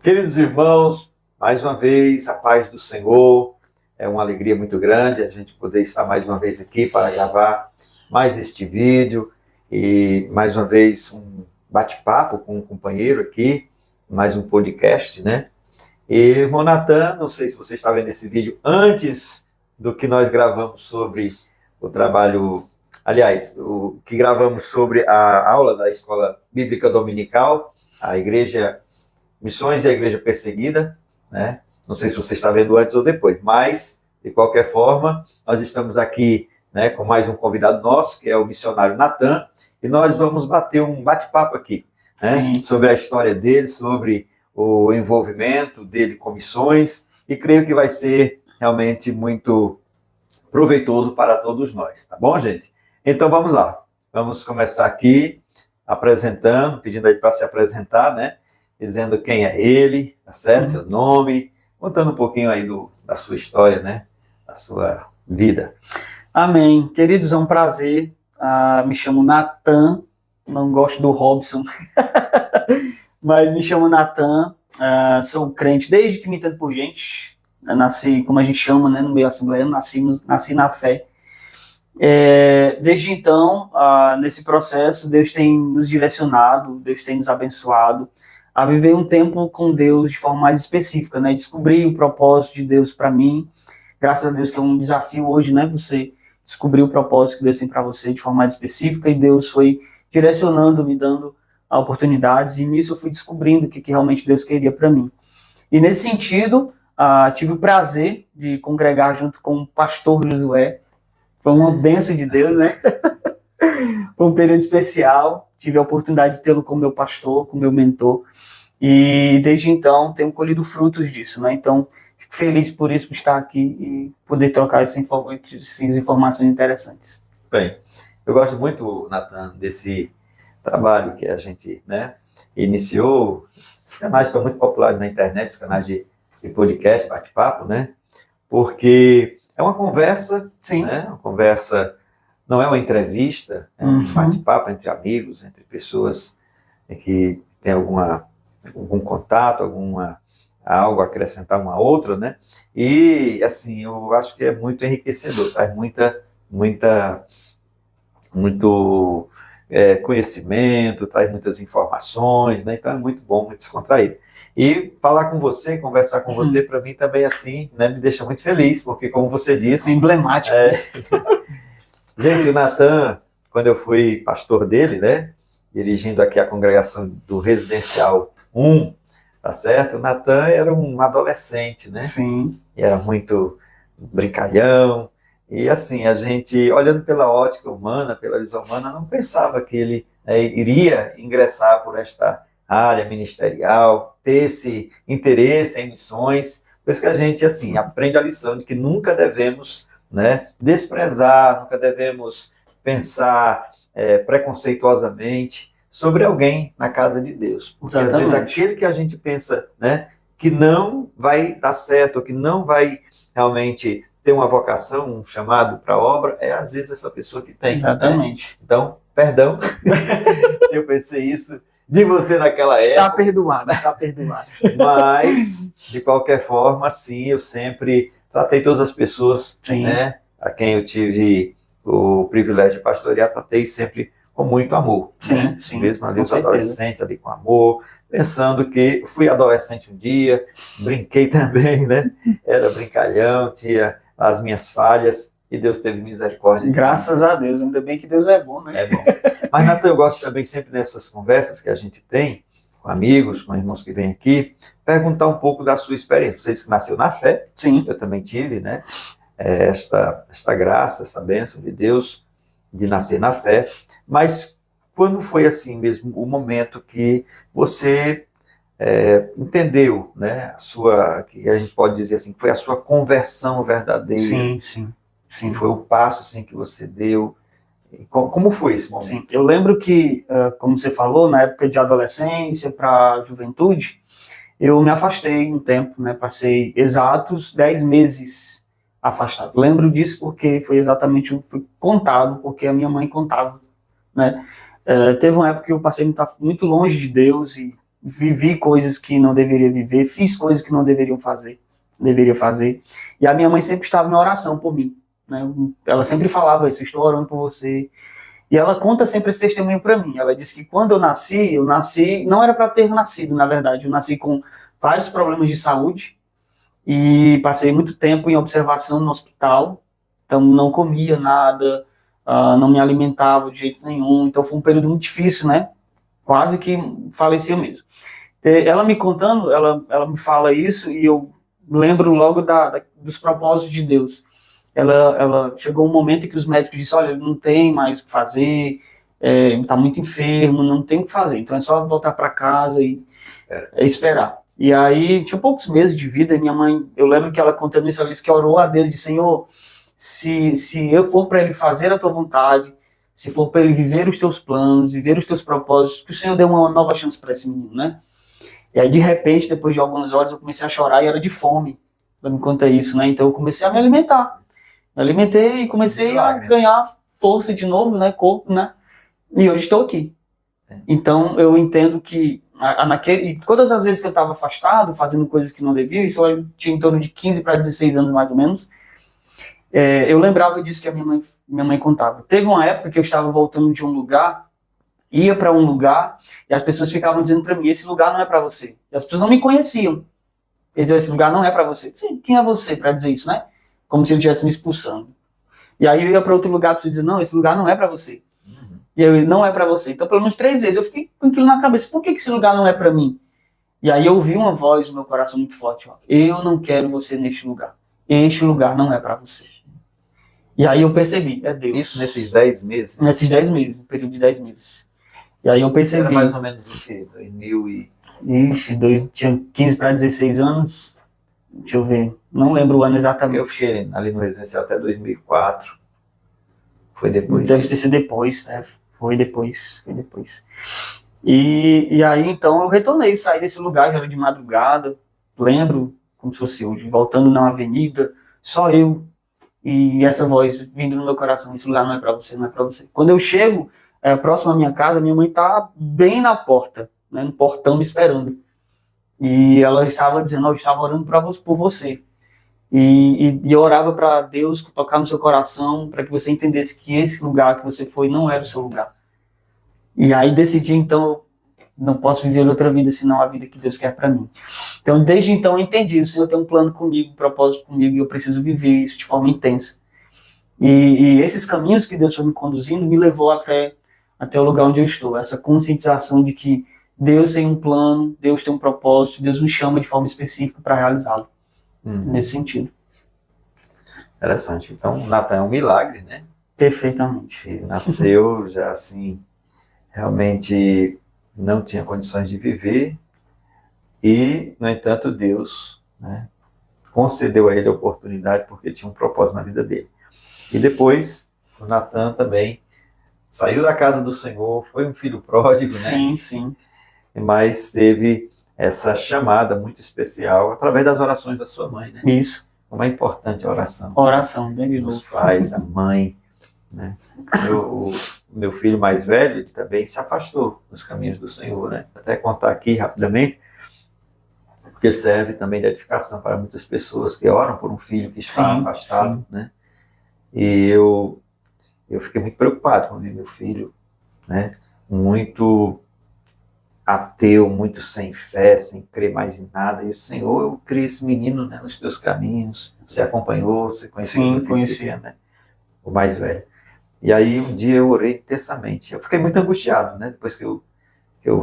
Queridos irmãos, mais uma vez, a paz do Senhor. É uma alegria muito grande a gente poder estar mais uma vez aqui para gravar mais este vídeo e mais uma vez um bate-papo com um companheiro aqui, mais um podcast, né? E, irmão Natan, não sei se você está vendo esse vídeo antes do que nós gravamos sobre o trabalho, aliás, o que gravamos sobre a aula da Escola Bíblica Dominical, a Igreja Missões e a Igreja Perseguida, né? Não sei se você está vendo antes ou depois, mas, de qualquer forma, nós estamos aqui, né, com mais um convidado nosso, que é o missionário Natan, e nós vamos bater um bate-papo aqui, né, sobre a história dele, sobre o envolvimento dele com missões, e creio que vai ser realmente muito proveitoso para todos nós, tá bom, gente? Então vamos lá, vamos começar aqui apresentando, pedindo aí para se apresentar, né? Dizendo quem é ele, tá certo? Seu nome, contando um pouquinho aí da sua história, né? Da sua vida. Amém. Queridos, é um prazer. Me chamo Natan, não gosto do Robson, mas me chamo Natan, sou crente desde que me entendo por gente. Eu nasci, como a gente chama, né, no meio assembleiano, nasci na fé. Desde então, nesse processo, Deus tem nos direcionado, Deus tem nos abençoado a viver um tempo com Deus de forma mais específica, né? Descobrir o propósito de Deus para mim. Graças a Deus que é um desafio hoje, né? Você descobrir o propósito que Deus tem para você de forma mais específica, e Deus foi direcionando, me dando oportunidades, e nisso eu fui descobrindo o que realmente Deus queria para mim. E nesse sentido, tive o prazer de congregar junto com o pastor Josué. Foi uma bênção de Deus, né? Foi um período especial. Tive a oportunidade de tê-lo como meu pastor, como meu mentor. E desde então tenho colhido frutos disso, né? Então, fico feliz por isso, por estar aqui e poder trocar essas informações interessantes. Bem, eu gosto muito, Natan, desse trabalho que a gente, né, iniciou. Os canais estão muito populares na internet, os canais de podcast, bate-papo, né? Porque é uma conversa, Sim, né? Uma conversa, não é uma entrevista, é um bate-papo entre amigos, entre pessoas que têm algum contato, algo a acrescentar uma a outra, né? E, assim, eu acho que é muito enriquecedor, traz muito conhecimento, traz muitas informações, né? Então é muito bom, muito descontraído. E falar com você, conversar com você, para mim também, assim, né, me deixa muito feliz, porque, como você disse... emblemático. Gente, o Natan, quando eu fui pastor dele, né, dirigindo aqui a congregação do Residencial 1, tá certo? O Natan era um adolescente, né? Sim. E era muito brincalhão. E assim, a gente, olhando pela ótica humana, pela visão humana, não pensava que ele iria ingressar por esta área ministerial, ter esse interesse em missões. Por isso que a gente, assim, aprende a lição de que nunca devemos, né, desprezar, nunca devemos pensar preconceituosamente sobre alguém na casa de Deus. Porque às vezes aquele que a gente pensa, né, que não vai dar certo, que não vai realmente ter uma vocação, um chamado para a obra, é às vezes essa pessoa que tem. Exatamente. Né? Então, perdão se eu pensei isso de você naquela época. Está perdoado, está perdoado. Mas, de qualquer forma, sim, eu sempre tratei todas as pessoas, né, a quem eu tive o privilégio de pastorear, tratei sempre com muito amor. Sim, né? sim. Mesmo ali os adolescentes ali com amor, pensando que fui adolescente um dia, brinquei também, né? Era brincalhão, tinha as minhas falhas, e Deus teve misericórdia. Graças a Deus, ainda bem que Deus é bom, né? É bom. Mas, Natan, eu gosto também sempre nessas conversas que a gente tem, com amigos, com irmãos que vêm aqui, perguntar um pouco da sua experiência. Você disse que nasceu na fé. Sim. Eu também tive, né? Esta graça, essa bênção de Deus de nascer na fé. Mas quando foi assim mesmo o momento que você entendeu, né? Que a gente pode dizer assim, foi a sua conversão verdadeira. Sim, sim. Que foi o passo assim, que você deu. Como foi esse momento? Sim. Eu lembro que, como você falou, na época de adolescência para juventude, eu me afastei um tempo, né? Passei exatos 10 meses afastado. Lembro disso porque foi contado, porque a minha mãe contava, né? Teve uma época que eu passei muito longe de Deus, e vivi coisas que não deveria viver, fiz coisas que não deveria fazer. E a minha mãe sempre estava em oração por mim, né? Ela sempre falava isso, eu estou orando por você. E ela conta sempre esse testemunho para mim. Ela disse que quando eu nasci, não era para ter nascido, na verdade. Eu nasci com vários problemas de saúde e passei muito tempo em observação no hospital. Então não comia nada, não me alimentava de jeito nenhum. Então foi um período muito difícil, né? Quase que faleceu mesmo. Ela me contando, ela me fala isso e eu lembro logo dos propósitos de Deus. Ela chegou um momento em que os médicos disseram, olha, não tem mais o que fazer, está muito enfermo, não tem o que fazer, então é só voltar para casa e esperar. E aí, tinha poucos meses de vida, e minha mãe, eu lembro que ela contando isso, ela disse que orou a Deus, disse, Senhor, se eu for para ele fazer a tua vontade, se for para ele viver os teus planos, viver os teus propósitos, que o Senhor dê uma nova chance para esse menino, né? E aí, de repente, depois de algumas horas, eu comecei a chorar e era de fome. Ela me conta isso, né? Então, eu comecei a me alimentar. Me alimentei e comecei a ganhar força de novo, né? Corpo, né? E hoje estou aqui. Então, eu entendo que todas as vezes que eu estava afastado, fazendo coisas que não devia, isso eu tinha em torno de 15 para 16 anos, mais ou menos, eu lembrava disso que a minha mãe contava. Teve uma época que eu estava voltando de um lugar, ia para um lugar, e as pessoas ficavam dizendo para mim, esse lugar não é para você. E as pessoas não me conheciam. Eles diziam, esse lugar não é para você. Sim, quem é você para dizer isso, né? Como se ele estivesse me expulsando. E aí eu ia para outro lugar, para dizer, não, esse lugar não é para você. E eu, não é para você. Então, pelo menos 3 vezes, eu fiquei com aquilo na cabeça. Por que esse lugar não é para mim? E aí eu ouvi uma voz no meu coração muito forte. Ó, eu não quero você neste lugar. Este lugar não é para você. E aí eu percebi, é Deus. Isso nesses 10 meses? Nesses 10 meses, um período de 10 meses. E aí eu percebi. Era mais ou menos o quê? 2000 e... Ixi, tinha 15 para 16 anos. Deixa eu ver. Não lembro o ano exatamente. Eu fiquei ali no residencial até 2004. Foi depois. Deve ter sido depois, né? Foi depois. E aí, então, eu retornei, saí desse lugar, já era de madrugada, lembro, como se fosse hoje, voltando na avenida, só eu, e essa voz vindo no meu coração, esse lugar não é pra você, não é pra você. Quando eu chego, próximo à minha casa, minha mãe tá bem na porta, né, no portão me esperando. E ela estava dizendo, eu estava orando por você. E eu orava para Deus tocar no seu coração, para que você entendesse que esse lugar que você foi não era o seu lugar. E aí decidi, então, eu não posso viver outra vida senão a vida que Deus quer para mim. Então, desde então, eu entendi, o Senhor tem um plano comigo, um propósito comigo, e eu preciso viver isso de forma intensa. E esses caminhos que Deus foi me conduzindo me levou até o lugar onde eu estou, essa conscientização de que Deus tem um plano, Deus tem um propósito, Deus nos chama de forma específica para realizá-lo. Nesse sentido. Interessante. Então, Natan é um milagre, né? Perfeitamente. Ele nasceu já assim, realmente não tinha condições de viver e, no entanto, Deus, né, concedeu a ele a oportunidade porque tinha um propósito na vida dele. E depois, o Natan também saiu da casa do Senhor, foi um filho pródigo, sim, né? Sim. Mas teve essa chamada muito especial através das orações da sua mãe, né? Isso. Como é importante a oração. Oração, bem de Dos novo. pais, da mãe, né? O meu filho mais velho, ele também se afastou dos caminhos do Senhor, né? Até contar aqui rapidamente, porque serve também de edificação para muitas pessoas que oram por um filho que está afastado, né? E eu fiquei muito preocupado quando vi meu filho, né? Muito ateu, muito sem fé, sem crer mais em nada. E o Senhor, eu criei esse menino, né, nos teus caminhos. Você acompanhou, você conheceu meu filho pequeno, né? O mais velho. E aí um dia eu orei intensamente. Eu fiquei muito angustiado, né? Depois que eu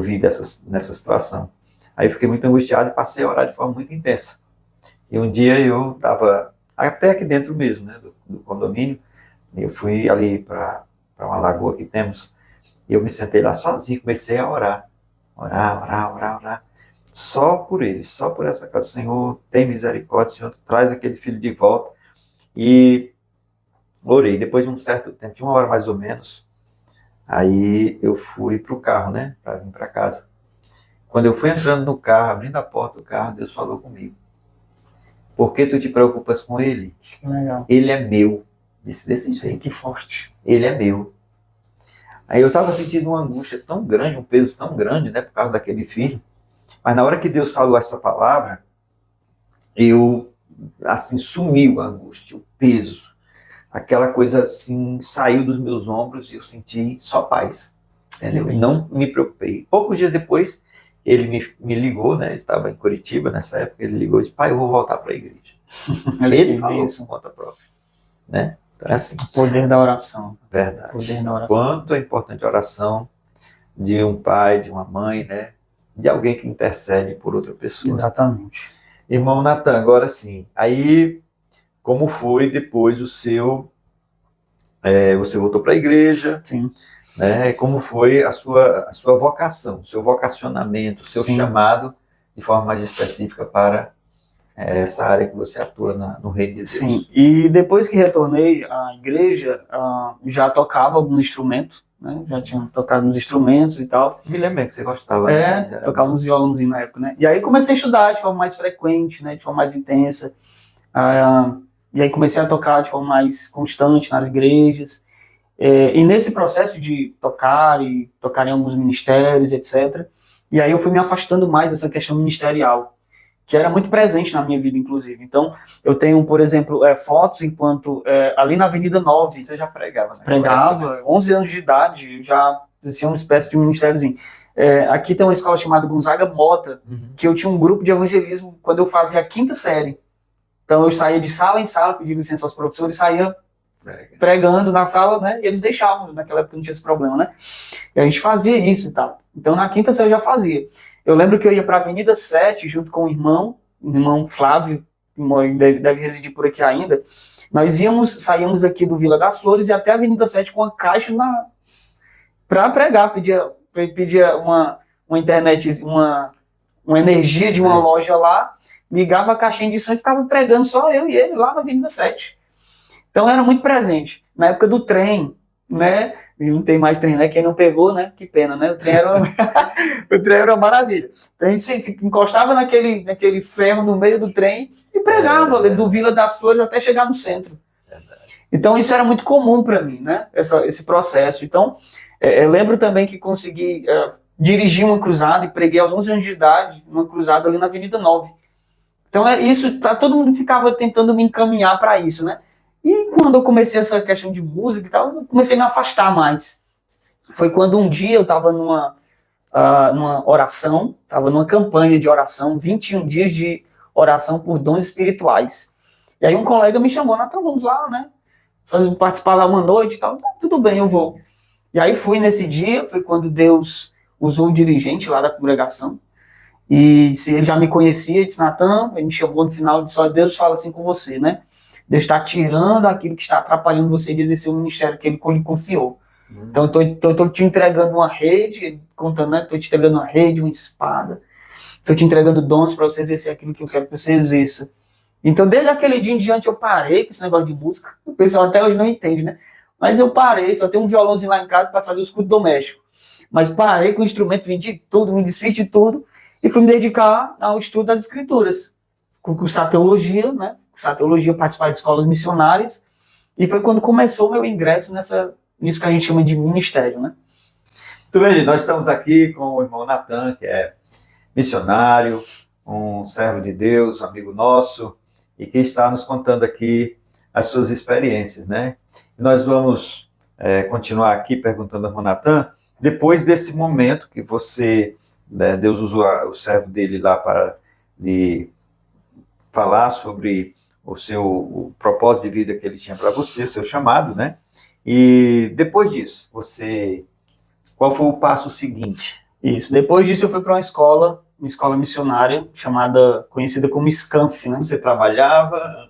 vi nessa situação. Aí eu fiquei muito angustiado e passei a orar de forma muito intensa. E um dia eu estava até aqui dentro mesmo, né, do condomínio. Eu fui ali para uma lagoa que temos. E eu me sentei lá sozinho, comecei a orar. Orar. Só por ele, só por essa causa. Senhor, tem misericórdia, Senhor, traz aquele filho de volta. E orei. Depois de um certo tempo, de 1 hora mais ou menos, aí eu fui para o carro, né, para vir para casa. Quando eu fui entrando no carro, abrindo a porta do carro, Deus falou comigo. Por que tu te preocupas com ele? Legal. Ele é meu. Disse desse jeito. Que forte. Ele é meu. Aí eu estava sentindo uma angústia tão grande, um peso tão grande, né, por causa daquele filho. Mas na hora que Deus falou essa palavra, eu, assim, sumiu a angústia, o peso. Aquela coisa assim, saiu dos meus ombros e eu senti só paz. Entendeu? Não me preocupei. Poucos dias depois, ele me ligou, né? Eu estava em Curitiba nessa época, ele ligou e disse, pai, eu vou voltar para a igreja. Ele falou por conta própria. Né? Então é assim. O poder da oração. Verdade. Poder da oração. Quanto é importante a oração de um pai, de uma mãe, né? De alguém que intercede por outra pessoa. Exatamente. Irmão Natan, agora sim. Aí, como foi depois o seu... você voltou para a igreja. Sim. Né? Como foi a sua vocação, o seu vocacionamento, o seu chamado, de forma mais específica para essa área que você atua no Reino de Deus. Sim, e depois que retornei à igreja, já tocava algum instrumento, né? Já tinha tocado nos instrumentos e tal. Me lembro bem que você gostava. Né? Tocava uns violãozinhos na época, né? E aí comecei a estudar de forma mais frequente, né? De forma mais intensa. E aí comecei a tocar de forma mais constante nas igrejas. E nesse processo de tocar e tocar em alguns ministérios, etc., e aí eu fui me afastando mais dessa questão ministerial, que era muito presente na minha vida, inclusive. Então, eu tenho, por exemplo, fotos enquanto ali na Avenida 9. Você já pregava, né? Pregava, 11 anos de idade, já tinha uma espécie de um ministériozinho. Aqui tem uma escola chamada Gonzaga Mota, que eu tinha um grupo de evangelismo quando eu fazia a 5ª série. Então, eu saía de sala em sala, pedindo licença aos professores, saía pregando na sala, né? E eles deixavam, naquela época não tinha esse problema, né? E a gente fazia isso e tal. Então, na 5ª série eu já fazia. Eu lembro que eu ia para a Avenida 7 junto com o irmão Flávio, que deve residir por aqui ainda. Nós saíamos daqui do Vila das Flores e até a Avenida 7 com a caixa para pregar. Pedia uma internet, uma energia de uma loja lá, ligava a caixinha de som e ficava pregando só eu e ele lá na Avenida 7. Então era muito presente. Na época do trem, né? E não tem mais trem, né? Quem não pegou, né? Que pena, né? O trem era uma maravilha. Então a gente sempre encostava naquele ferro no meio do trem e pregava do Vila das Flores até chegar no centro. Então isso era muito comum para mim, né? Esse processo. Então eu lembro também que consegui dirigir uma cruzada e preguei aos 11 anos de idade, uma cruzada ali na Avenida 9. Então todo mundo ficava tentando me encaminhar para isso, né? E quando eu comecei essa questão de música e tal, eu comecei a me afastar mais. Foi quando um dia eu estava numa oração, estava numa campanha de oração, 21 dias de oração por dons espirituais. E aí um colega me chamou, então vamos lá, né? Participar lá uma noite e tal. Tudo bem, eu vou. E aí fui nesse dia, foi quando Deus usou o dirigente lá da congregação. E se ele já me conhecia, ele disse, Natan, ele me chamou no final, disse, ó, Deus fala assim com você, né? Deus está tirando aquilo que está atrapalhando você de exercer o ministério que Ele lhe confiou. Então, eu estou te entregando uma rede, contando, né? Estou te entregando uma rede, uma espada. Estou te entregando dons para você exercer aquilo que eu quero que você exerça. Então, desde aquele dia em diante, eu parei com esse negócio de música. O pessoal até hoje não entende, né? Mas eu parei, só tenho um violãozinho lá em casa para fazer o escudo doméstico. Mas parei com o instrumento, vendi tudo, me desfiz de tudo e fui me dedicar ao estudo das Escrituras. Cursar teologia, né? Participar de escolas missionárias, e foi quando começou o meu ingresso nisso que a gente chama de ministério, né? Muito bem, nós estamos aqui com o irmão Natan, que é missionário, um servo de Deus, amigo nosso, e que está nos contando aqui as suas experiências, né? E nós vamos continuar aqui perguntando ao irmão Natan, depois desse momento que Deus usou o servo dele lá para lhe falar sobre o propósito de vida que ele tinha para você, o seu chamado, né? E depois disso, qual foi o passo seguinte? Isso, depois disso eu fui para uma escola missionária, conhecida como SCANF, né? Você trabalhava?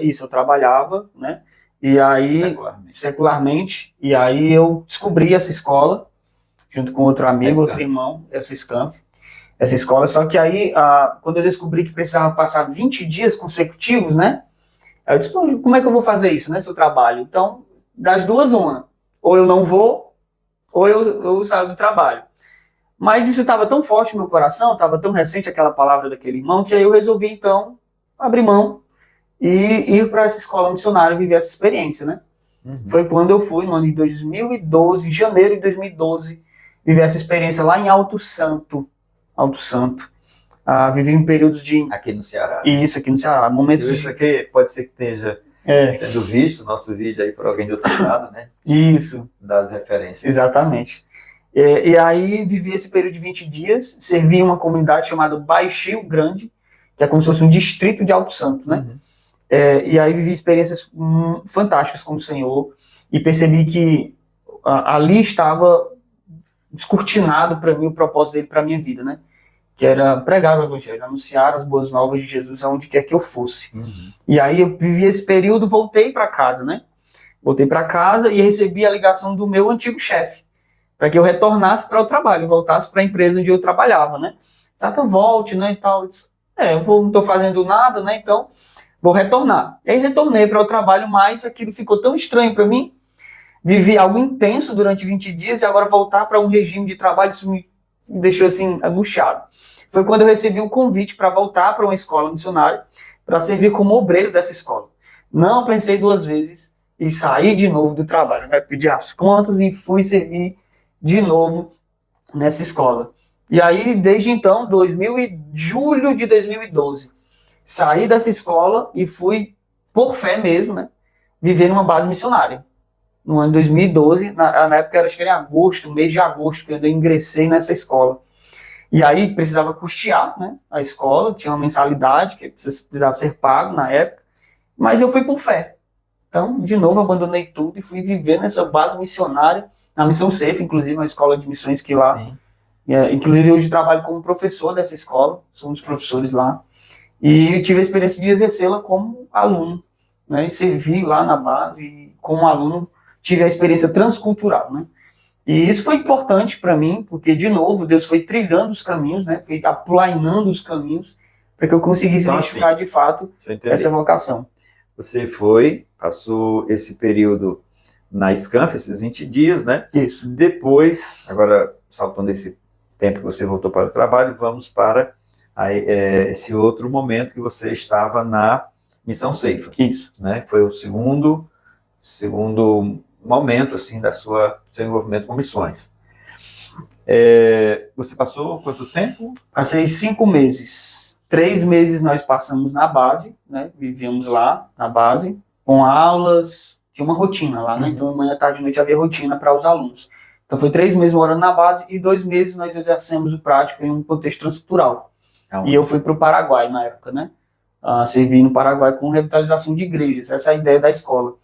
Eu trabalhava, né? E aí, secularmente, e aí eu descobri essa escola, junto com outro amigo, outro irmão, essa SCANF. Essa escola, só que aí, quando eu descobri que precisava passar 20 dias consecutivos, né, eu disse, como é que eu vou fazer isso, né, seu trabalho? Então, das duas, uma, ou eu não vou, ou eu saio do trabalho. Mas isso estava tão forte no meu coração, estava tão recente aquela palavra daquele irmão, que aí eu resolvi, então, abrir mão e ir para essa escola missionária e viver essa experiência, né. Foi quando eu fui, no ano de 2012, em janeiro de 2012, viver essa experiência lá em Alto Santo, Alto Santo. Vivi um período de... Aqui no Ceará. Isso, aqui no Ceará. Momentos Isso aqui pode ser que esteja sendo visto, nosso vídeo aí por alguém de outro estado, né? Isso. Das referências. Exatamente. E aí vivi esse período de 20 dias, servi em uma comunidade chamada Baixio Grande, que é como se fosse um distrito de Alto Santo, né? Uhum. E aí vivi experiências fantásticas com o Senhor e percebi que ali estava descortinado para mim o propósito dele para a minha vida, né? Que era pregar o evangelho, anunciar as boas novas de Jesus aonde quer que eu fosse. Uhum. E aí eu vivi esse período, voltei para casa, né? Voltei para casa e recebi a ligação do meu antigo chefe, para que eu retornasse para o trabalho, voltasse para a empresa onde eu trabalhava, né? Satan, volte, né, e tal. Eu disse, não estou fazendo nada, né, então vou retornar. E aí retornei para o trabalho, mas aquilo ficou tão estranho para mim. Vivi algo intenso durante 20 dias e agora voltar para um regime de trabalho, isso me deixou assim angustiado. Foi quando eu recebi um convite para voltar para uma escola missionária, para servir como obreiro dessa escola. Não pensei duas vezes e saí de novo do trabalho, né? Pedi as contas e fui servir de novo nessa escola. E aí, desde então, julho de 2012, saí dessa escola e fui, por fé mesmo, né, viver numa base missionária. No ano de 2012, na época acho que era em agosto, mês de agosto, quando eu ingressei nessa escola. E aí precisava custear, né, a escola, tinha uma mensalidade que precisava ser pago na época, mas eu fui por fé. Então, de novo, abandonei tudo e fui viver nessa base missionária, na Missão Safe, inclusive, uma escola de missões que lá... Sim. Inclusive, hoje trabalho como professor dessa escola, sou um dos professores lá, e tive a experiência de exercê-la como aluno, né, e servi lá na base, e como aluno tive a experiência transcultural, né. E isso foi importante para mim, porque, de novo, Deus foi trilhando os caminhos, né, foi aplainando os caminhos, para que eu conseguisse identificar, de fato, essa vocação. Você passou esse período na Scanf, esses 20 dias, né? Isso. Depois, agora, saltando esse tempo que você voltou para o trabalho, vamos para esse outro momento que você estava na Missão Safe. Isso. Né? Foi o segundo momento, assim, seu envolvimento com missões. Você passou quanto tempo? Passei 5 meses. 3 meses nós passamos na base, né? Vivíamos lá na base, com aulas, tinha uma rotina lá, né? Então, manhã, tarde e noite havia rotina para os alunos. Então, foi 3 meses morando na base e 2 meses nós exercemos o prático em um contexto transcultural. E eu fui para o Paraguai na época, né? Servi no Paraguai com revitalização de igrejas. Essa é a ideia da escola.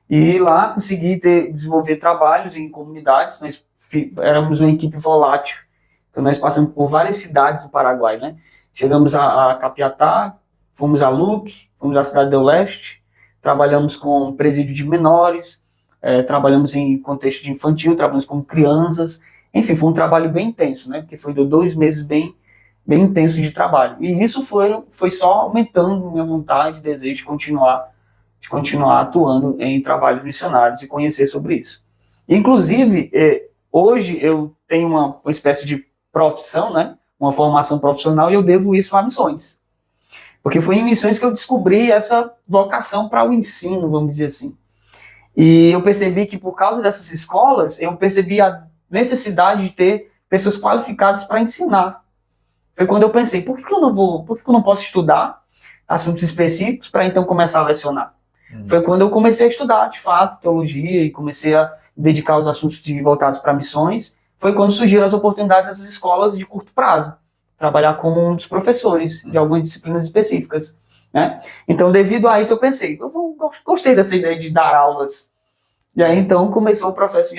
E lá consegui desenvolver trabalhos em comunidades. Nós éramos uma equipe volátil. Então, nós passamos por várias cidades do Paraguai, né? Chegamos a Capiatá, fomos a Luque, fomos à Cidade do Leste, trabalhamos com presídio de menores, trabalhamos em contexto de infantil, trabalhamos com crianças, enfim, foi um trabalho bem intenso, né? Porque foi 2 meses bem intenso de trabalho. E isso foi só aumentando minha vontade, desejo de continuar atuando em trabalhos missionários e conhecer sobre isso. Inclusive, hoje eu tenho uma espécie de profissão, né? Uma formação profissional, e eu devo isso a missões. Porque foi em missões que eu descobri essa vocação para o ensino, vamos dizer assim. E eu percebi que por causa dessas escolas, eu percebi a necessidade de ter pessoas qualificadas para ensinar. Foi quando eu pensei, por que eu não posso estudar assuntos específicos para então começar a lecionar? Foi quando eu comecei a estudar, de fato, teologia e comecei a dedicar os assuntos voltados para missões. Foi quando surgiram as oportunidades dessas escolas de curto prazo, trabalhar como um dos professores de algumas disciplinas específicas, né? Então, devido a isso, eu pensei, gostei dessa ideia de dar aulas. E aí, então, começou o processo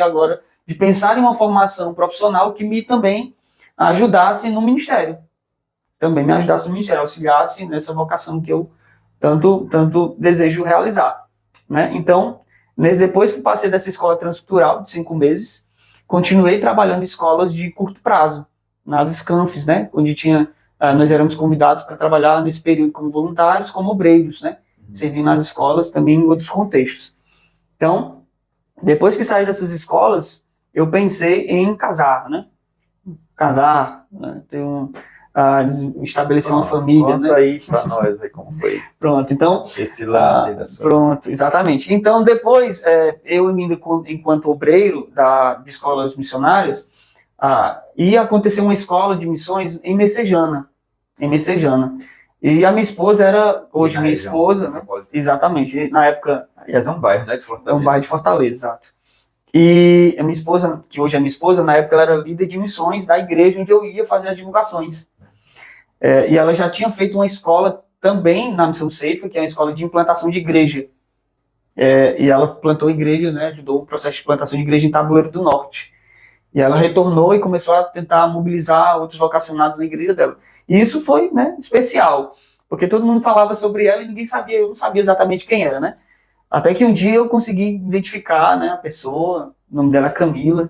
de pensar em uma formação profissional que me também ajudasse no ministério. Também me ajudasse no ministério, auxiliasse nessa vocação que eu tanto desejo realizar, né? Então, depois que passei dessa escola transcultural de 5 meses, continuei trabalhando em escolas de curto prazo, nas Scanfs, né? Onde nós éramos convidados para trabalhar nesse período como voluntários, como obreiros, né? Servir nas escolas também em outros contextos. Então, depois que saí dessas escolas, eu pensei em casar, né? Né? Estabelecer uma família, conta, né? Aí para nós aí como foi. Pronto, então... Esse lance aí da sua... Pronto, exatamente. Então, depois, eu ainda enquanto obreiro de escolas missionárias, ia acontecer uma escola de missões em Messejana. E a minha esposa era, hoje minha esposa, né? Exatamente, e na época... Aliás, é um bairro, né, de Fortaleza. É um bairro de Fortaleza, exato. E a minha esposa, que hoje é minha esposa, na época ela era líder de missões da igreja onde eu ia fazer as divulgações. E ela já tinha feito uma escola também na Missão Ceifa, que é uma escola de implantação de igreja. E ela plantou igreja, né, ajudou o processo de plantação de igreja em Tabuleiro do Norte. E ela retornou e começou a tentar mobilizar outros vocacionados na igreja dela. E isso foi, né, especial, porque todo mundo falava sobre ela e ninguém sabia, eu não sabia exatamente quem era, né? Até que um dia eu consegui identificar, né, a pessoa, o nome dela é Camila.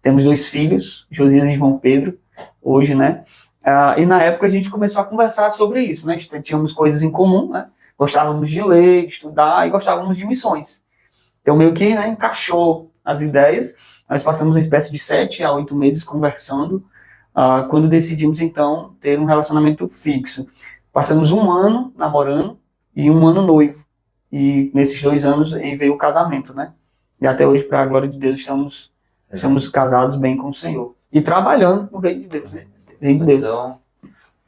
Temos 2 filhos, Josias e João Pedro, hoje, né? E na época a gente começou a conversar sobre isso, né? Tínhamos coisas em comum, né? Gostávamos de ler, de estudar e gostávamos de missões. Então meio que, né, encaixou as ideias. Nós passamos uma espécie de 7 a 8 meses conversando, quando decidimos então ter um relacionamento fixo. Passamos 1 ano namorando e 1 ano noivo. E nesses 2 anos veio o casamento, né? E até hoje, para a glória de Deus, estamos casados bem com o Senhor. E trabalhando no reino de Deus, né? Reino de Deus. Então,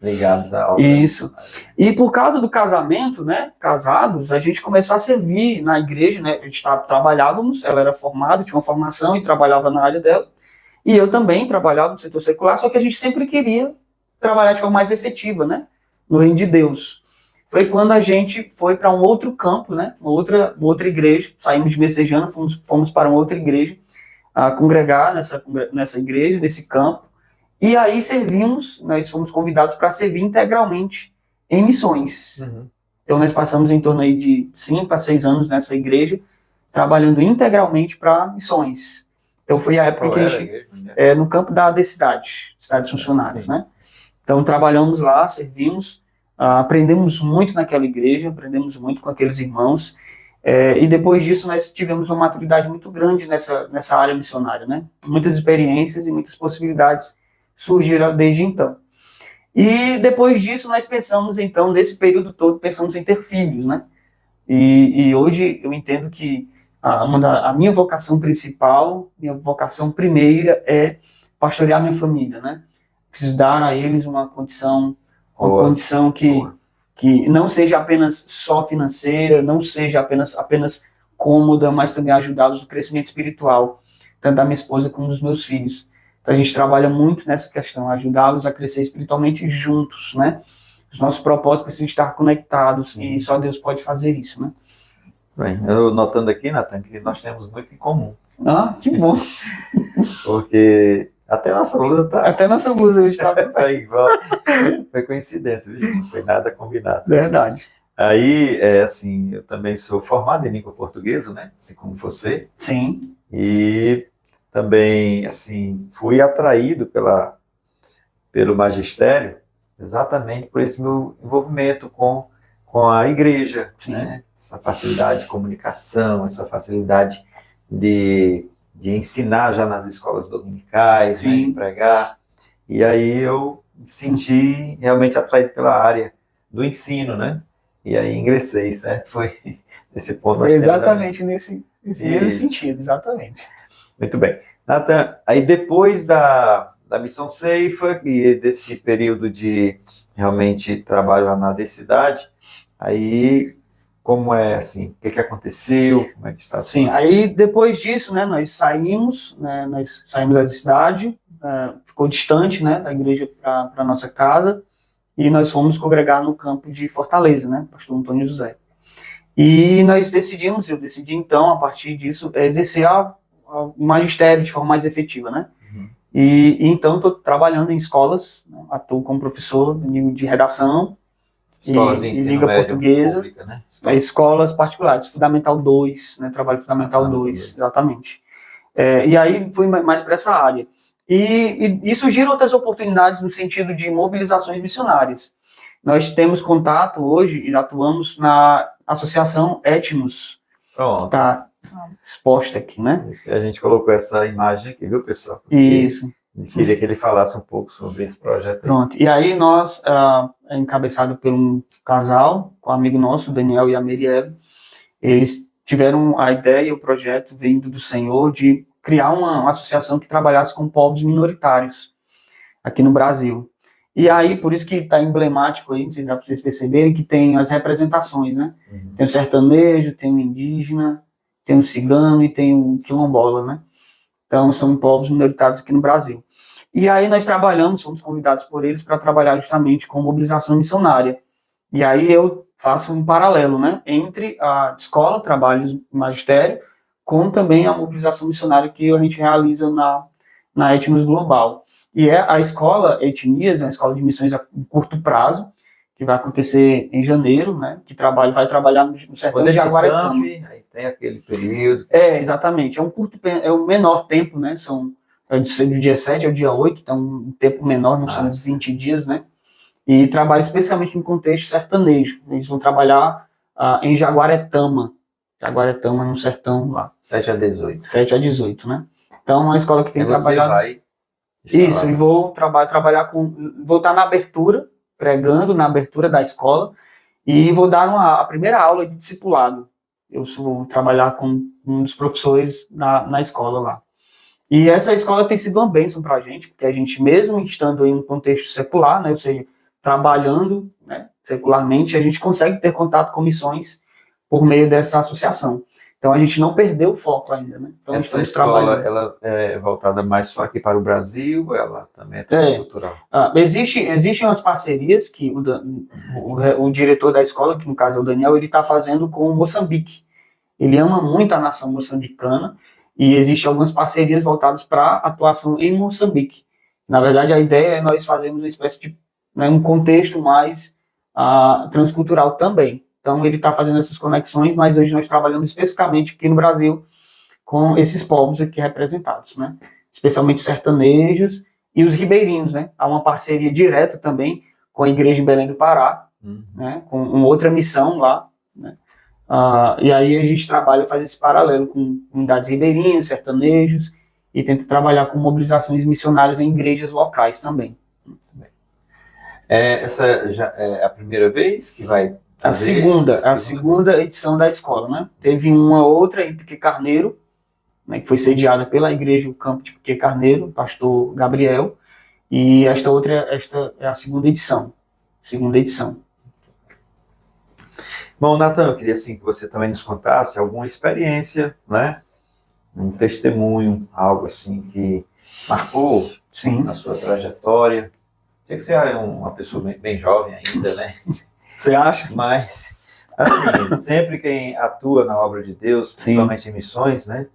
ligados à obra. Isso. E por causa do casamento, né? Casados, a gente começou a servir na igreja, né? A gente trabalhávamos, ela era formada, tinha uma formação e trabalhava na área dela. E eu também trabalhava no setor secular, só que a gente sempre queria trabalhar de forma mais efetiva, né? No reino de Deus. Foi quando a gente foi para um outro campo, né? Uma outra igreja. Saímos de Messejana, fomos para uma outra igreja, congregar nessa igreja, nesse campo. E aí nós fomos convidados para servir integralmente em missões. Então nós passamos em torno aí de 5 a 6 anos nessa igreja, trabalhando integralmente para missões. Então foi a época que a gente... no campo da cidade dos funcionários, né? Então trabalhamos lá, servimos, aprendemos muito naquela igreja, aprendemos muito com aqueles irmãos, e depois disso nós tivemos uma maturidade muito grande nessa área missionária, né? Muitas experiências e muitas possibilidades surgiram desde então. E depois disso nós pensamos então, nesse período todo, pensamos em ter filhos, né? E hoje eu entendo que a minha vocação principal, minha vocação primeira é pastorear minha família, né? Preciso dar a eles uma condição que não seja apenas só financeira, não seja apenas cômoda, mas também ajudá-los no crescimento espiritual, tanto da minha esposa como dos meus filhos. Então a gente trabalha muito nessa questão, ajudá-los a crescer espiritualmente juntos, né? Os nossos propósitos precisam estar conectados e só Deus pode fazer isso, né? Bem, eu notando aqui, Nathan, que nós temos muito em comum. Que bom. Porque até nossa blusa tá... Até nossa blusa hoje tá igual. Foi coincidência, viu? Não foi nada combinado. Verdade. Aí, assim, eu também sou formado em língua portuguesa, né? Assim como você. Sim. E também, assim, fui atraído pelo magistério exatamente por esse meu envolvimento com a igreja, né? Essa facilidade de comunicação, essa facilidade de ensinar já nas escolas dominicais, né? Pregar. E aí eu me senti realmente atraído pela área do ensino, né? E aí ingressei, certo? Foi nesse ponto. Foi exatamente nesse mesmo sentido, exatamente. Muito bem. Nathan, aí depois da Missão Ceifa e desse período de realmente trabalho lá na cidade, aí como é assim, o que aconteceu, como é que está? Sim, aí depois disso, né, nós saímos da cidade, ficou distante, né, da igreja para a nossa casa, e nós fomos congregar no campo de Fortaleza, né, Pastor Antônio José. E eu decidi então, a partir disso, exercer o magistério de forma mais efetiva, né? E então estou trabalhando em escolas, né? Atuo como professor de redação, escolas de ensino língua médio portuguesa, pública, né? Escolas particulares, Fundamental 2, né? Trabalho Fundamental 2, exatamente. E aí fui mais para essa área. E surgiram outras oportunidades no sentido de mobilizações missionárias. Nós temos contato hoje e atuamos na Associação Etnos. Pronto. Está exposta aqui, né? A gente colocou essa imagem aqui, viu, pessoal? Isso. Queria que ele falasse um pouco sobre esse projeto. Pronto. E aí nós, encabeçado por um casal, com um amigo nosso, o Daniel e a Merielle, eles tiveram a ideia e o projeto vindo do Senhor de criar uma associação que trabalhasse com povos minoritários aqui no Brasil. E aí, por isso que está emblemático aí, não sei se dá para vocês perceberem, que tem as representações, né? Tem o sertanejo, tem o indígena, tem o cigano e tem o quilombola, né? Então, são povos minoritários aqui no Brasil. E aí nós trabalhamos, fomos convidados por eles para trabalhar justamente com mobilização missionária. E aí eu faço um paralelo, né? Entre a escola, trabalhos no magistério, com também a mobilização missionária que a gente realiza na Etnos Global. E a escola Etnias, é uma escola de missões a curto prazo, que vai acontecer em janeiro, né? Que vai trabalhar no sertão de Jaguaretama. Aí tem aquele período. Exatamente. É o menor tempo, né? Do dia 7 ao dia 8, então um tempo menor, não são uns 20 dias, né? E trabalha especialmente no contexto sertanejo. Eles vão trabalhar em Jaguaretama. Jaguaretama, no sertão lá. 7 a 18. 7 a 18, né? Então, é uma escola que tem trabalhado... Isso, e vou trabalhar com... Vou estar na abertura, pregando na abertura da escola, e vou dar a primeira aula de discipulado. Eu vou trabalhar com um dos professores na escola lá. E essa escola tem sido uma bênção para a gente, porque a gente, mesmo estando em um contexto secular, né, ou seja, trabalhando, né, secularmente, a gente consegue ter contato com missões por meio dessa associação. Então a gente não perdeu o foco ainda, né? Então, essa escola, ela é voltada mais só aqui para o Brasil, ela também é transcultural? Existem umas parcerias que o diretor da escola, que no caso é o Daniel, ele está fazendo com o Moçambique. Ele ama muito a nação moçambicana e existem algumas parcerias voltadas para atuação em Moçambique. Na verdade, a ideia é nós fazermos uma espécie de um contexto mais transcultural também. Então, ele está fazendo essas conexões, mas hoje nós trabalhamos especificamente aqui no Brasil com esses povos aqui representados, né? Especialmente os sertanejos e os ribeirinhos, né? Há uma parceria direta também com a Igreja de Belém do Pará, né? Com uma outra missão lá, né? E aí a gente faz esse paralelo com comunidades ribeirinhas, sertanejos, e tenta trabalhar com mobilizações missionárias em igrejas locais também. Essa já é a primeira vez que vai... A segunda edição da escola, né? Teve uma outra em Piquet Carneiro, né, que foi sediada pela igreja, o campo de Piquet Carneiro, pastor Gabriel, e esta é a segunda edição. Bom, Natan, eu queria assim que você também nos contasse alguma experiência, né? Um testemunho, algo assim que marcou na sua trajetória. Sei que você é uma pessoa bem jovem ainda, né? Você acha? Mas, assim, sempre quem atua na obra de Deus, principalmente em missões, né?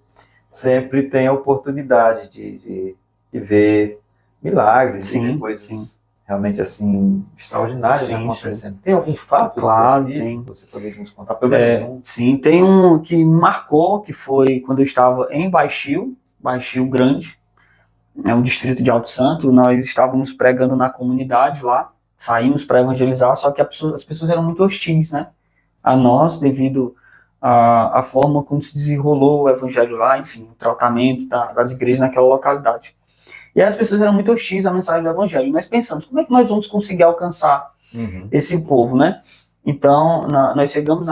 Sempre tem a oportunidade de ver milagres, de ver coisas realmente, assim, extraordinárias acontecendo. Tem algum fato específico que você poderia nos contar? Pelo menos um? Sim, tem um que me marcou, que foi quando eu estava em Baixio Grande, é um distrito de Alto Santo. Nós estávamos pregando na comunidade lá, saímos para evangelizar, só que as pessoas eram muito hostis, né? A nós, devido à forma como se desenrolou o evangelho lá, enfim, o tratamento das igrejas naquela localidade. E as pessoas eram muito hostis à mensagem do evangelho. E nós pensamos, como é que nós vamos conseguir alcançar esse povo, né? Então, nós chegamos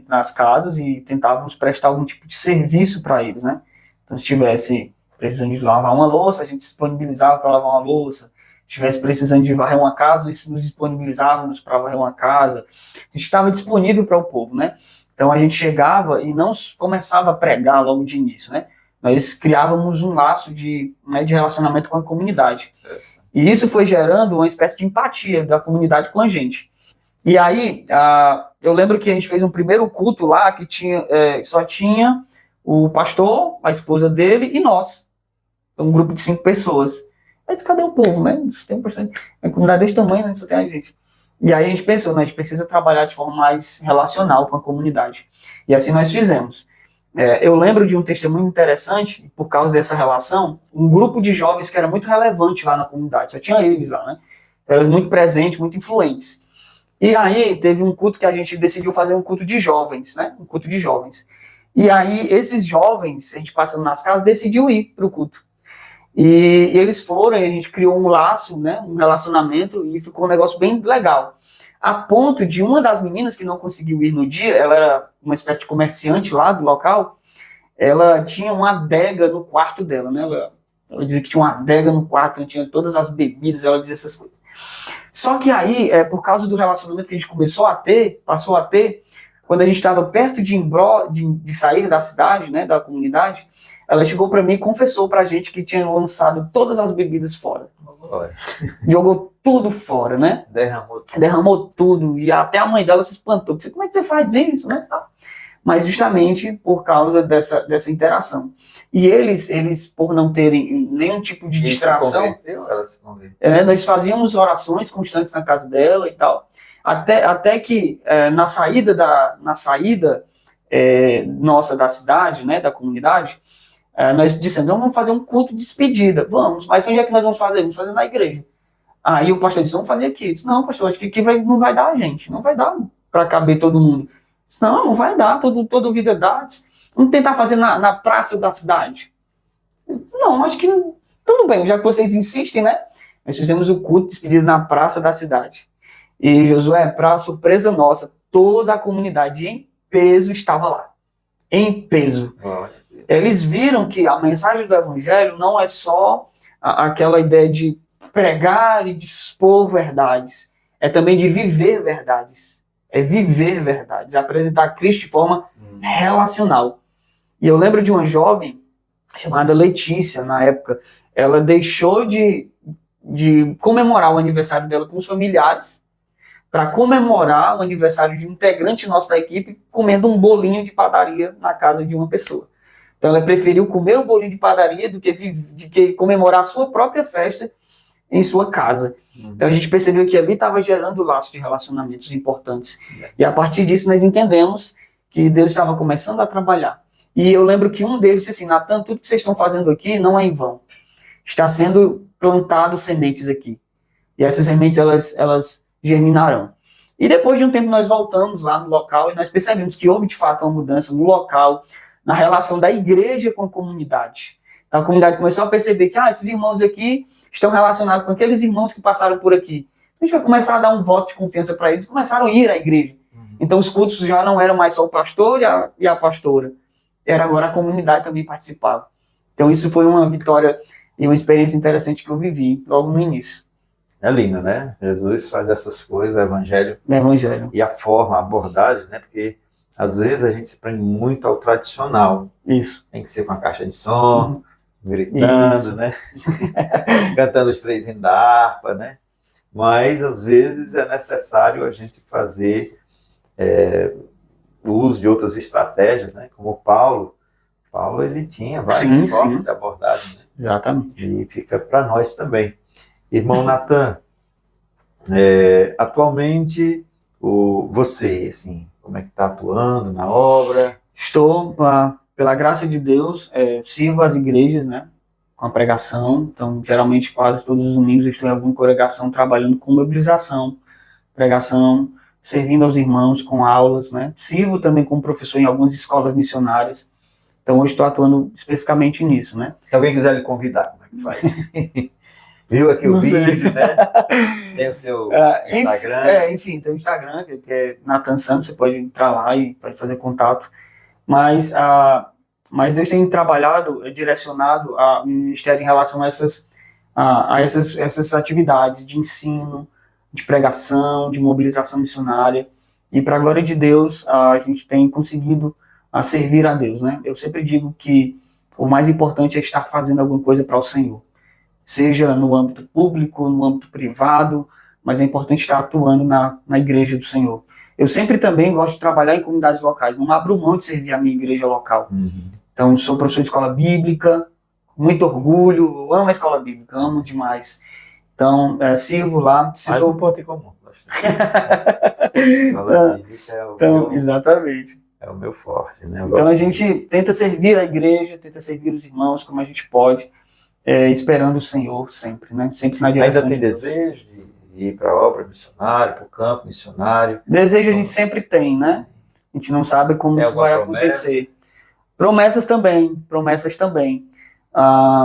nas casas e tentávamos prestar algum tipo de serviço para eles, né? Então, se estivesse precisando de lavar uma louça, a gente disponibilizava para lavar uma louça. Se estivesse precisando de varrer uma casa, nós nos disponibilizávamos para varrer uma casa. A gente estava disponível para o povo, né? Então a gente chegava e não começava a pregar logo de início, né? Nós criávamos um laço de relacionamento com a comunidade. E isso foi gerando uma espécie de empatia da comunidade com a gente. E aí, eu lembro que a gente fez um primeiro culto lá que só tinha o pastor, a esposa dele e nós. Um grupo de 5 pessoas. Aí disse, cadê o povo, né? Tem uma comunidade desse tamanho, né? Só tem a gente. E aí a gente pensou, né? A gente precisa trabalhar de forma mais relacional com a comunidade. E assim nós fizemos. Eu lembro de um testemunho interessante, por causa dessa relação, um grupo de jovens que era muito relevante lá na comunidade. Só tinha eles lá, né? Eram muito presentes, muito influentes. E aí teve um culto que a gente decidiu fazer um culto de jovens, né? Um culto de jovens. E aí esses jovens, a gente passando nas casas, decidiu ir para o culto. E eles foram, e a gente criou um laço, né, um relacionamento, e ficou um negócio bem legal. A ponto de uma das meninas que não conseguiu ir no dia, ela era uma espécie de comerciante lá do local, ela tinha uma adega no quarto dela, né? Ela dizia que tinha uma adega no quarto, onde tinha todas as bebidas, ela dizia essas coisas. Só que aí, por causa do relacionamento que a gente passou a ter, quando a gente estava perto de sair da cidade, né, da comunidade, ela chegou para mim e confessou pra gente que tinha lançado todas as bebidas fora. Jogou tudo fora, né? Derramou tudo. E até a mãe dela se espantou. Como é que você faz isso, né? Mas justamente por causa dessa interação. E eles, por não terem nenhum tipo de distração, nós fazíamos orações constantes na casa dela e tal. Até que na saída nossa da cidade, né, da comunidade, nós dissemos, vamos fazer um culto de despedida. Vamos, mas onde é que nós vamos fazer? Vamos fazer na igreja. Aí o pastor disse, vamos fazer aqui. Eu disse, não, pastor, acho que aqui não vai dar, gente. Não vai dar para caber todo mundo. Disse, não vai dar, toda vida dá. Vamos tentar fazer na praça da cidade. Não, acho que tudo bem, já que vocês insistem, né? Nós fizemos o culto de despedida na praça da cidade. E Josué, para surpresa nossa, toda a comunidade em peso estava lá. Em peso. Eles viram que a mensagem do evangelho não é só aquela ideia de pregar e de expor verdades. É também de viver verdades. É viver verdades. É apresentar Cristo de forma relacional. E eu lembro de uma jovem chamada Letícia, na época. Ela deixou de comemorar o aniversário dela com os familiares para comemorar o aniversário de um integrante nosso da equipe comendo um bolinho de padaria na casa de uma pessoa. Então ela preferiu comer o bolinho de padaria do que comemorar a sua própria festa em sua casa. Então a gente percebeu que ali estava gerando laços de relacionamentos importantes. E a partir disso nós entendemos que Deus estava começando a trabalhar. E eu lembro que um deles disse assim, Natan, tudo que vocês estão fazendo aqui não é em vão. Está sendo plantado sementes aqui. E essas sementes, elas germinarão. E depois de um tempo nós voltamos lá no local e nós percebemos que houve de fato uma mudança no local, na relação da igreja com a comunidade. Então a comunidade começou a perceber que esses irmãos aqui estão relacionados com aqueles irmãos que passaram por aqui. A gente vai começar a dar um voto de confiança para eles, começaram a ir à igreja. Então os cultos já não eram mais só o pastor e a pastora, era agora a comunidade também participava. Então isso foi uma vitória e uma experiência interessante que eu vivi logo no início. É lindo, né? Jesus faz essas coisas, o evangelho. Evangelho. E a forma, a abordagem, né? Porque às vezes a gente se prende muito ao tradicional. Isso. Tem que ser com a caixa de som, gritando, Isso. né? Cantando os trezinhos da harpa, né? Mas às vezes é necessário a gente fazer o uso de outras estratégias, né? Como o Paulo. Paulo, ele tinha várias formas de abordagem, né? Exatamente. E fica para nós também. Irmão Natan, atualmente você, assim, como é que está atuando na obra? Estou, pela graça de Deus, sirvo as igrejas, né, com a pregação. Então, geralmente, quase todos os domingos eu estou em alguma congregação trabalhando com mobilização, pregação, servindo aos irmãos com aulas, né. Sirvo também como professor em algumas escolas missionárias. Então, hoje estou atuando especificamente nisso, né. Se alguém quiser lhe convidar, como é que faz? Viu aqui o vídeo, né? Tem o seu Instagram. Enfim, tem o Instagram, que é Natan Santos, você pode entrar lá e pode fazer contato. Mas Deus tem trabalhado, direcionado a ministério em relação a essas atividades de ensino, de pregação, de mobilização missionária. E para a glória de Deus, a gente tem conseguido servir a Deus, né? Eu sempre digo que o mais importante é estar fazendo alguma coisa para o Senhor. Seja no âmbito público, no âmbito privado, mas é importante estar atuando na igreja do Senhor. Eu sempre também gosto de trabalhar em comunidades locais, não abro mão de servir a minha igreja local. Então, sou professor de escola bíblica, com muito orgulho, amo a escola bíblica, amo demais. Então, sirvo lá. Mais um ponto em comum. Escola bíblica exatamente. É o meu forte, né? Então, a gente tenta servir a igreja, tenta servir os irmãos como a gente pode, esperando o Senhor sempre, né? Sempre na direção. Ainda tem desejo de ir para a obra missionária, para o campo missionário? Desejo a gente sempre tem, né? A gente não sabe como isso vai acontecer. Promessas também.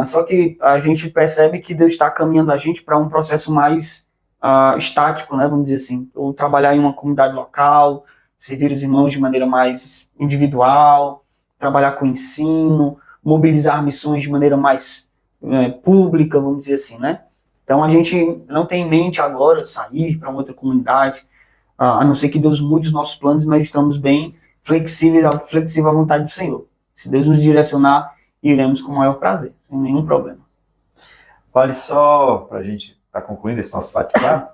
Só que a gente percebe que Deus está caminhando a gente para um processo mais estático, né? Vamos dizer assim. Ou trabalhar em uma comunidade local, servir os irmãos de maneira mais individual, trabalhar com ensino, mobilizar missões de maneira mais pública, vamos dizer assim, né? Então a gente não tem em mente agora sair para uma outra comunidade, a não ser que Deus mude os nossos planos, mas estamos bem flexíveis à vontade do Senhor. Se Deus nos direcionar, iremos com o maior prazer, sem nenhum problema. Fale só, para a gente estar concluindo esse nosso bate-papo,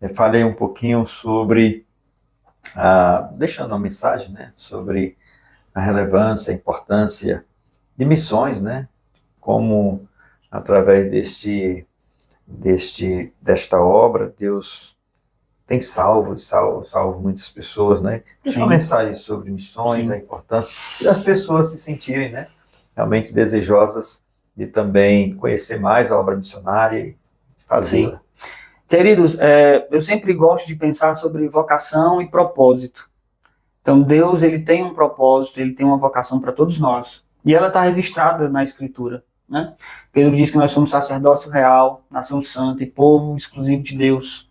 eu falei um pouquinho sobre, deixando uma mensagem, né, sobre a relevância, a importância de missões, né, como através desta obra, Deus tem salvo muitas pessoas, né? Deixa uma mensagem sobre missões, a importância das pessoas se sentirem, né, realmente desejosas de também conhecer mais a obra missionária e fazê-la. Queridos, eu sempre gosto de pensar sobre vocação e propósito. Então Deus, ele tem um propósito, ele tem uma vocação para todos nós. E ela está registrada na Escritura, né? Pedro diz que nós somos sacerdócio real, nação santa e povo exclusivo de Deus,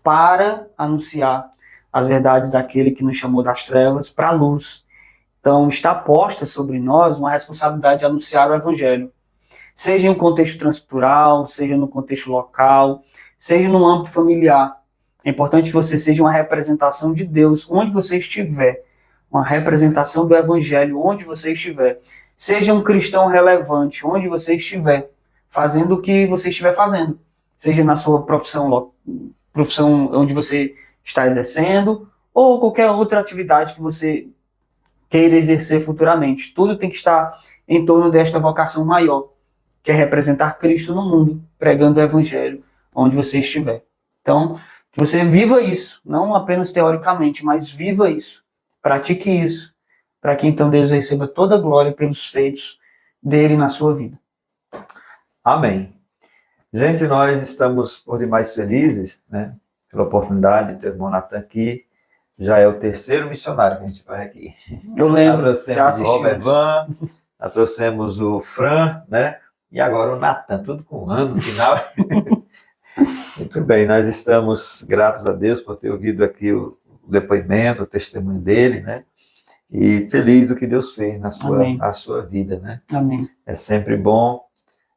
para anunciar as verdades daquele que nos chamou das trevas para a luz. Então está posta sobre nós uma responsabilidade de anunciar o Evangelho, seja em um contexto transcultural, seja no contexto local, seja no âmbito familiar. É importante que você seja uma representação de Deus onde você estiver, uma representação do Evangelho onde você estiver. Seja um cristão relevante onde você estiver, fazendo o que você estiver fazendo, seja na sua profissão onde você está exercendo, ou qualquer outra atividade que você queira exercer futuramente. Tudo tem que estar em torno desta vocação maior, que é representar Cristo no mundo, pregando o Evangelho onde você estiver. Então, que você viva isso, não apenas teoricamente, mas viva isso, pratique isso, para que então Deus receba toda a glória pelos feitos dele na sua vida. Amém. Gente, nós estamos por demais felizes, né, pela oportunidade de ter o irmão Natan aqui. Já é o terceiro missionário que a gente traz aqui. Eu lembro, já trouxemos o Robert Van, já trouxemos o Fran, né, e agora o Natan, tudo com ano no final. Muito bem, nós estamos gratos a Deus por ter ouvido aqui o depoimento, o testemunho dele, né, e feliz do que Deus fez na sua vida, né. Amém. É sempre bom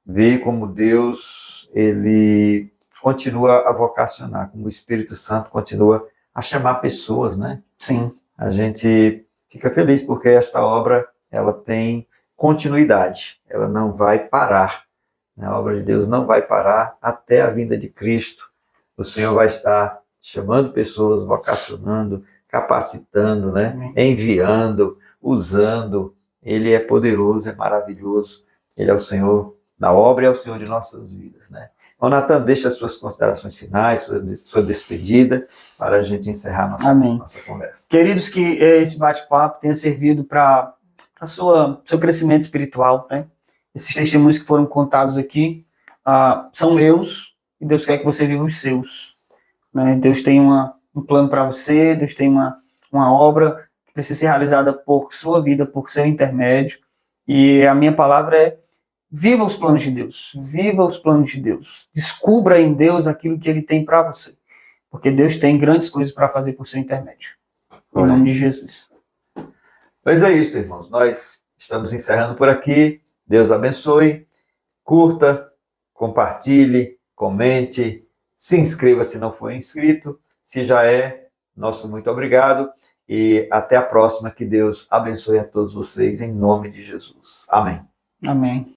ver como Deus, ele continua a vocacionar, como o Espírito Santo continua a chamar pessoas, né? Sim. A gente fica feliz porque esta obra, ela tem continuidade, ela não vai parar. A obra de Deus não vai parar até a vinda de Cristo. O Senhor vai estar chamando pessoas, vocacionando, capacitando, né? Enviando, usando. Ele é poderoso, é maravilhoso. Ele é o Senhor da obra e é o Senhor de nossas vidas, né? Então, Natan, deixa as suas considerações finais, sua despedida, para a gente encerrar nossa conversa. Queridos, que esse bate-papo tenha servido para seu crescimento espiritual, né? Esses testemunhos que foram contados aqui são meus, e Deus quer que você viva os seus, né? Deus tem um plano para você, Deus tem uma obra que precisa ser realizada por sua vida, por seu intermédio, e a minha palavra é: viva os planos de Deus, viva os planos de Deus, descubra em Deus aquilo que Ele tem para você, porque Deus tem grandes coisas para fazer por seu intermédio. Em nome de Jesus. Pois é isso, irmãos, nós estamos encerrando por aqui. Deus abençoe, curta, compartilhe, comente, se inscreva se não for inscrito, se já é, nosso muito obrigado e até a próxima, que Deus abençoe a todos vocês em nome de Jesus. Amém. Amém.